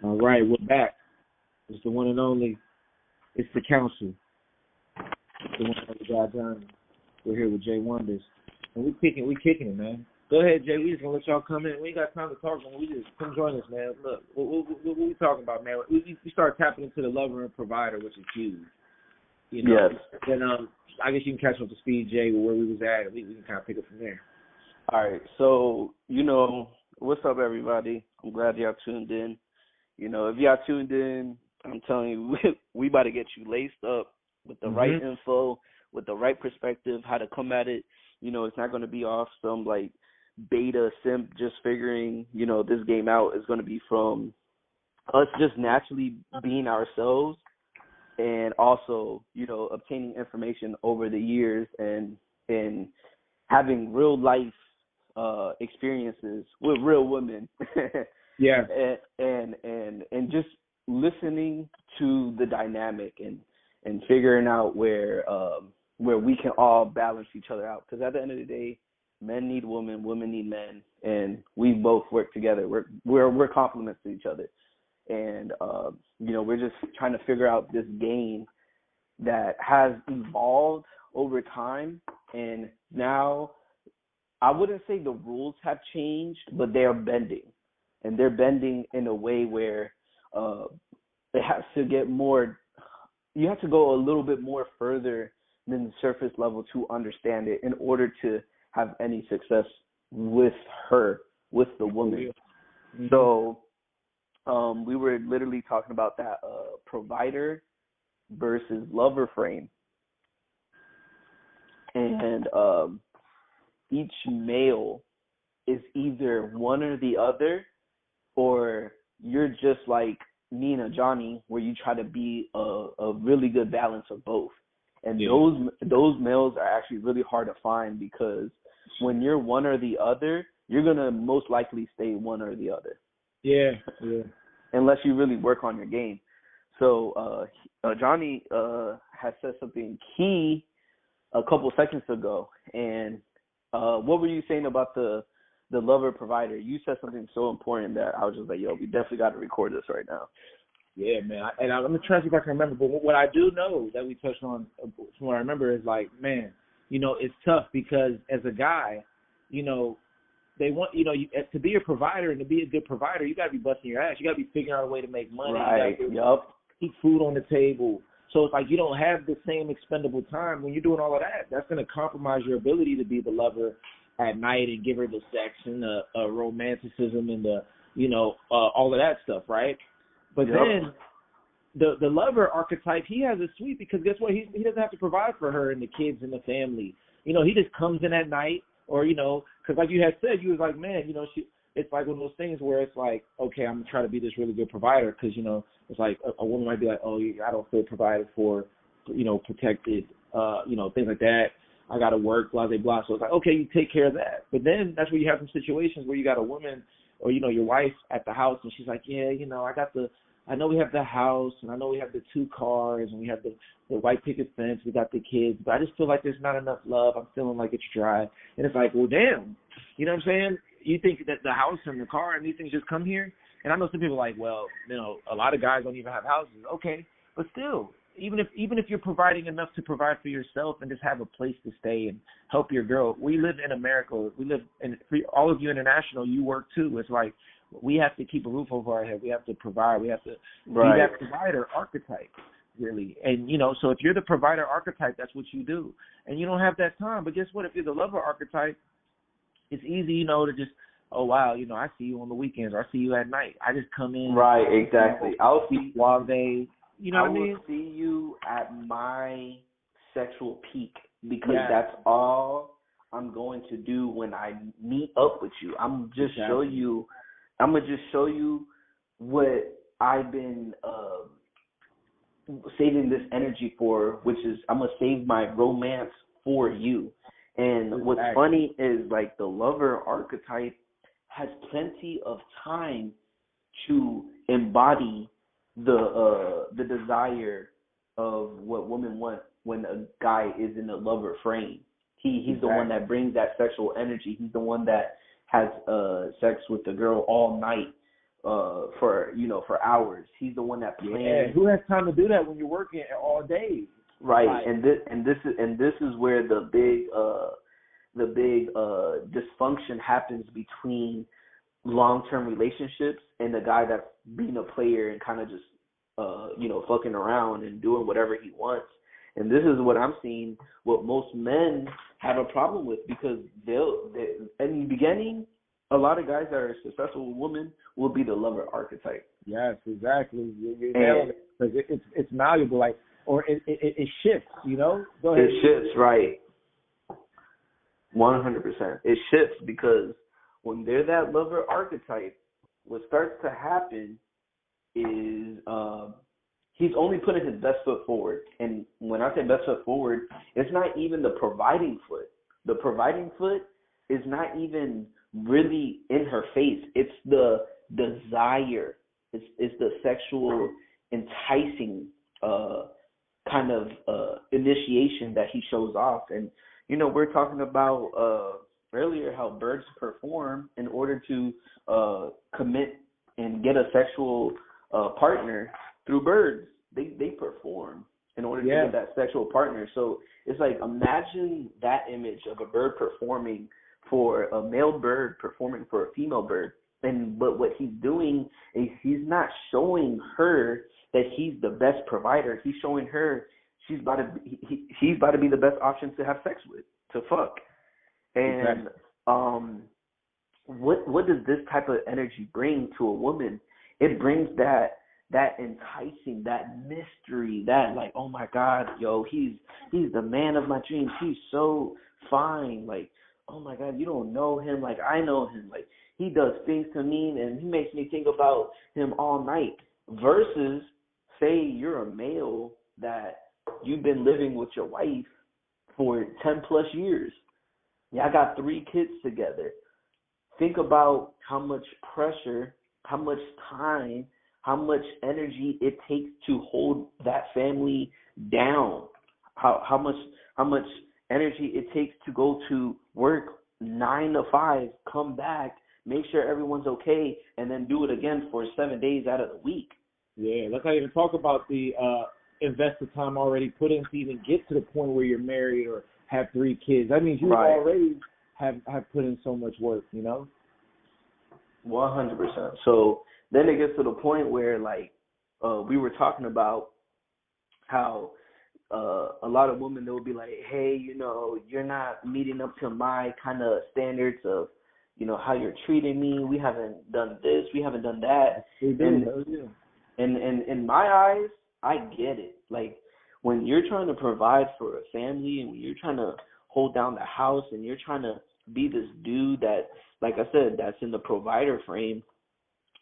All right, we're back. It's the one and only. It's the council. It's the one and only God Johnny. We're here with Jay Wonders, and we kicking it, man. Go ahead, Jay. We just gonna let y'all come in. We ain't got time to talk, man. We just come join us, man. Look, what we talking about, man? We start tapping into the lover and provider, which is huge. You know. Yes. Then I guess you can catch up to speed, Jay, with where we was at. We can kind of pick up from there. All right. So, what's up, everybody? I'm glad y'all tuned in. If y'all tuned in, I'm telling you, we about to get you laced up with the right info, with the right perspective, how to come at it. It's not going to be off some, beta simp just figuring, this game out. Is going to be from us just naturally being ourselves and also, obtaining information over the years and having real life experiences with real women. Yeah. and just listening to the dynamic and figuring out where we can all balance each other out. Because at the end of the day, men need women, women need men, and we both work together. We're complements to each other, and we're just trying to figure out this game that has evolved over time, and now I wouldn't say the rules have changed, but they are bending. And they're bending in a way where it has to get more, you have to go a little bit more further than the surface level to understand it in order to have any success with her, with the woman. Mm-hmm. So we were literally talking about that provider versus lover frame. And each male is either one or the other, or you're just like Nina Johnny, where you try to be a really good balance of both. And those males are actually really hard to find, because when you're one or the other, you're going to most likely stay one or the other. Yeah. Unless you really work on your game. So Johnny has said something key a couple seconds ago. And what were you saying about the lover provider? You said something so important that I was just like, yo, we definitely got to record this right now. Yeah, man. I'm going to try to see if I can remember. But what I do know that we touched on, from what I remember, is like, man, it's tough because as a guy, they want, to be a provider and to be a good provider, you got to be busting your ass. You got to be figuring out a way to make money. Right. Yup. Keep food on the table. So it's like you don't have the same expendable time when you're doing all of that. That's going to compromise your ability to be the lover at night and give her the sex and the romanticism and the, all of that stuff, right? But then the lover archetype, he has it sweet because guess what? He doesn't have to provide for her and the kids and the family. He just comes in at night or, because like you had said, you was like, man, it's like one of those things where it's like, okay, I'm going to try to be this really good provider because, it's like a woman might be like, oh, I don't feel provided for, protected, things like that. I got to work, blah, blah, blah. So it's like, okay, you take care of that. But then that's where you have some situations where you got a woman or, your wife at the house and she's like, yeah, I know we have the house and I know we have the 2 cars and we have the white picket fence, we got the kids, but I just feel like there's not enough love. I'm feeling like it's dry. And it's like, well, damn, you know what I'm saying? You think that the house and the car and these things just come here? And I know some people are like, well, a lot of guys don't even have houses. Okay, but still, even if you're providing enough to provide for yourself and just have a place to stay and help your girl. We live in America. We live in, for all of you international, you work too. It's like we have to keep a roof over our head. We have to provide. We have to be that provider archetype, really. And, so if you're the provider archetype, that's what you do. And you don't have that time. But guess what? If you're the lover archetype, it's easy, to just, oh, wow, I see you on the weekends or I see you at night. I just come in. Right, exactly. I'll see while they, what I mean? I will see you at my sexual peak because that's all I'm going to do when I meet up with you. I'm just show you what I've been saving this energy for, which is I'm going to save my romance for you. And what's funny is like the lover archetype has plenty of time to embody the desire of what women want when a guy is in a lover frame. He's the one that brings that sexual energy. He's the one that has sex with the girl all night, for hours. He's the one that plans. Yeah, who has time to do that when you're working all day? Right, Like, and this is where the big dysfunction happens between long-term relationships and the guy that's being a player and kind of just fucking around and doing whatever he wants. And this is what I'm seeing, what most men have a problem with, because they'll in the beginning, a lot of guys that are successful with women will be the lover archetype. Yes, exactly. You're nailing it, because it's malleable, like, or it shifts. Go ahead. It shifts, right? 100%. It shifts because when they're that lover archetype, what starts to happen is he's only putting his best foot forward. And when I say best foot forward, it's not even the providing foot. The providing foot is not even really in her face. It's the desire. It's the sexual enticing kind of initiation that he shows off. And, we're talking about earlier how birds perform in order to commit and get a sexual partner through birds. They perform in order to get that sexual partner. So it's like, imagine that image of a bird performing for a male bird, performing for a female bird. But what he's doing is he's not showing her that he's the best provider. He's showing her he's about to be the best option to have sex with, to fuck. And what does this type of energy bring to a woman? It brings that enticing, that mystery, that like, oh my God, yo, he's the man of my dreams. He's so fine. Like, oh my God, you don't know him like I know him. Like, he does things to me and he makes me think about him all night. Versus, say you're a male that you've been living with your wife for 10 plus years. Yeah, I got 3 kids together. Think about how much pressure, how much time, how much energy it takes to hold that family down. How much energy it takes to go to work 9 to 5, come back, make sure everyone's okay, and then do it again for 7 days out of the week. Yeah, let's not even talk about the invested time already put in to even get to the point where you're married or have 3 kids. That means you already have put in so much work, 100%. So then it gets to the point where, like, we were talking about how a lot of women, they'll be like, hey, you're not meeting up to my kind of standards of, how you're treating me. We haven't done this. We haven't done that. And in my eyes, I get it. Like, when you're trying to provide for a family and when you're trying to hold down the house and you're trying to be this dude that, like I said, that's in the provider frame,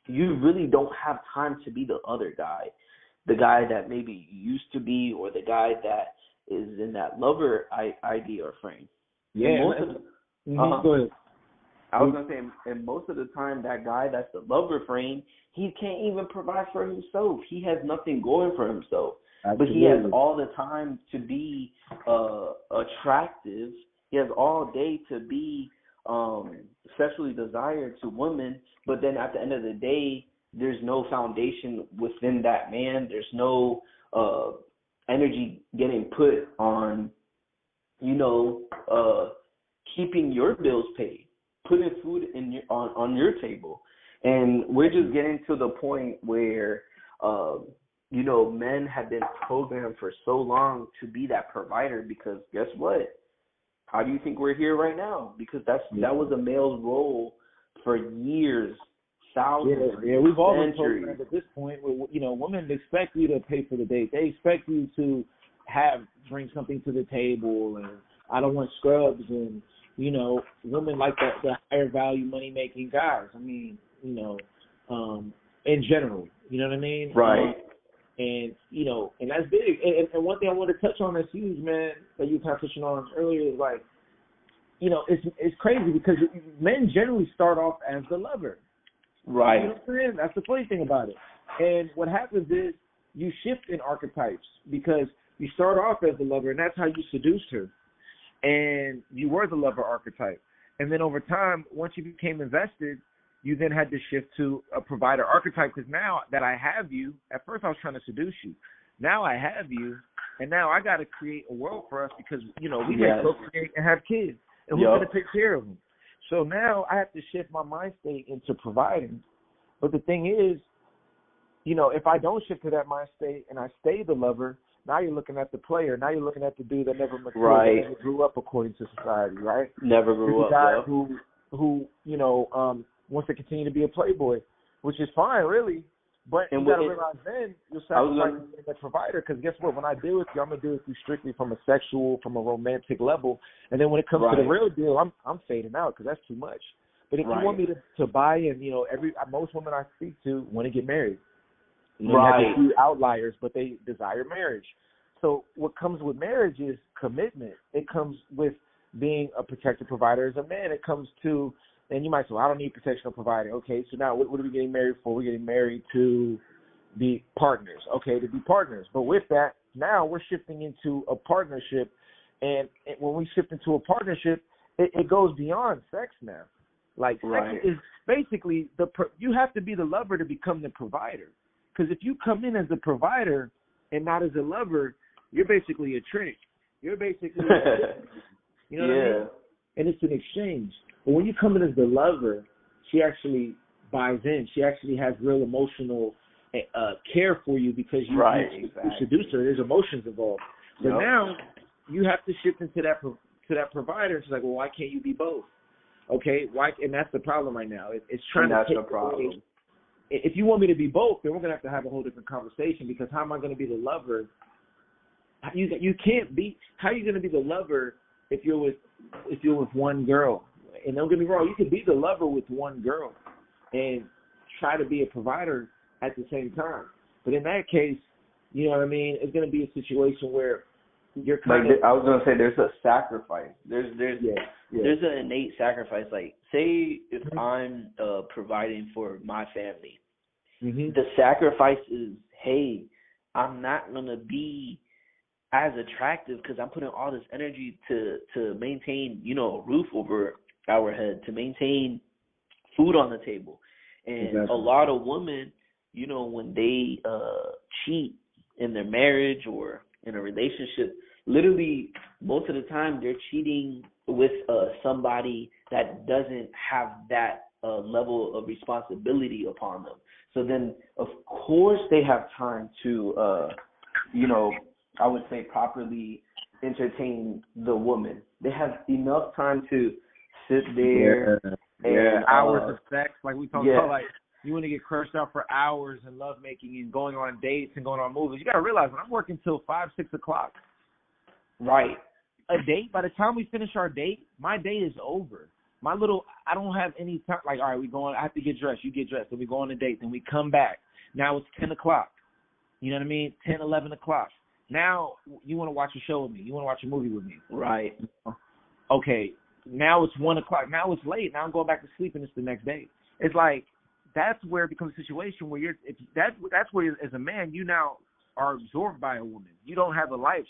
you really don't have time to be the other guy, the guy that maybe you used to be, or the guy that is in that lover idea or frame. Yeah. Go ahead. I was going to say, and most of the time, that guy that's the lover frame, he can't even provide for himself. He has nothing going for himself. Absolutely. But he has all the time to be attractive. He has all day to be sexually desired to women. But then at the end of the day, there's no foundation within that man. There's no energy getting put on, keeping your bills paid, putting food on your table. And we're just getting to the point where, men have been programmed for so long to be that provider, because guess what? How do you think we're here right now? Because that was a male's role for years, thousands, yeah, we've all been programmed at this point where, women expect you to pay for the date. They expect you to bring something to the table, and I don't want scrubs, and, women like the higher value money making guys. I mean, in general, you know what I mean? Right. And that's big. And one thing I want to touch on that's huge, man, that you kind of touching on earlier is like, it's crazy because men generally start off as the lover. Right. You know what I'm saying? That's the funny thing about it. And what happens is you shift in archetypes because you start off as the lover, and that's how you seduced her. And you were the lover archetype. And then over time, once you became invested, you then had to shift to a provider archetype, because now that I have you, at first I was trying to seduce you. Now I have you, and now I got to create a world for us because, we can procreate and have kids. And who's going to take care of them? So now I have to shift my mind state into providing. But the thing is, if I don't shift to that mind state and I stay the lover, now you're looking at the player. Now you're looking at the dude that never matured, that never grew up according to society, right? Never grew up. The guy who wants to continue to be a playboy, which is fine, really. But you got to realize then you're sacrificing being a provider, because guess what? When I deal with you, I'm going to deal with you strictly from a sexual, from a romantic level. And then when it comes to the real deal, I'm fading out because that's too much. But if you want me to buy in, most women I speak to want to get married. You have a few outliers, but they desire marriage. So what comes with marriage is commitment. It comes with being a protected provider as a man. It comes to, and you might say, well, I don't need protection or providing. Okay, so now what are we getting married for? We're getting married to be partners. Okay, to be partners. But with that, now we're shifting into a partnership. And when we shift into a partnership, it goes beyond sex now. Like, sex is basically, you have to be the lover to become the provider. Because if you come in as a provider and not as a lover, you're basically a trick. You're basically you know what I mean? And it's an exchange. But when you come in as the lover, she actually buys in. She actually has real emotional care for you because you seduce her. There's emotions involved. But now you have to shift into that provider. She's like, well, why can't you be both? Okay, why? And that's the problem right now. It's trying to take away. If you want me to be both, then we're going to have a whole different conversation, because how am I going to be the lover? You can't be. How are you going to be the lover if you're with one girl? And don't get me wrong, you can be the lover with one girl and try to be a provider at the same time. But in that case, you know what I mean, it's going to be a situation where you're kind of. I was going to say there's a sacrifice. There's an innate sacrifice. Like, say if I'm providing for my family, the sacrifice is, hey, I'm not going to be as attractive because I'm putting all this energy to maintain, a roof over our head, to maintain food on the table. And a lot of women, when they cheat in their marriage or in a relationship, literally most of the time they're cheating with somebody that doesn't have that level of responsibility upon them. So then, of course, they have time to, I would say properly entertain the woman. They have enough time to sit there. Hours of sex, like we talked about, like you want to get crushed out for hours and lovemaking and going on dates and going on movies. You got to realize, when I'm working till 5, 6 o'clock, a date, by the time we finish our date, my day is over. I don't have any time. Like, all right, we going. I have to get dressed. You get dressed. Then we go on a date. Then we come back. Now it's 10 o'clock. You know what I mean? 10, 11 o'clock. Now you want to watch a show with me. You want to watch a movie with me. Right. Okay. Now it's 1 o'clock. Now it's late. Now I'm going back to sleep, and it's the next day. It's like, that's where it becomes a situation where that's where, as a man, you now are absorbed by a woman. You don't have a life.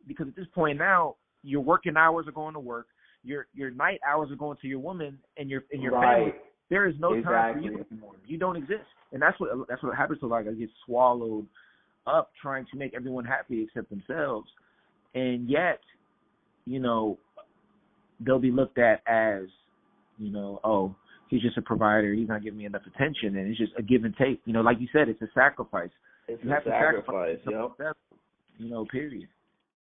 Because at this point now, your working hours are going to work. Your night hours are going to your woman and your family. There is no time for you anymore. You don't exist, and that's what happens to a lot of guys. Get swallowed up trying to make everyone happy except themselves, and yet, they'll be looked at as, oh, he's just a provider. He's not giving me enough attention, and it's just a give and take. Like you said, it's a sacrifice. It's a sacrifice. Yep. Period.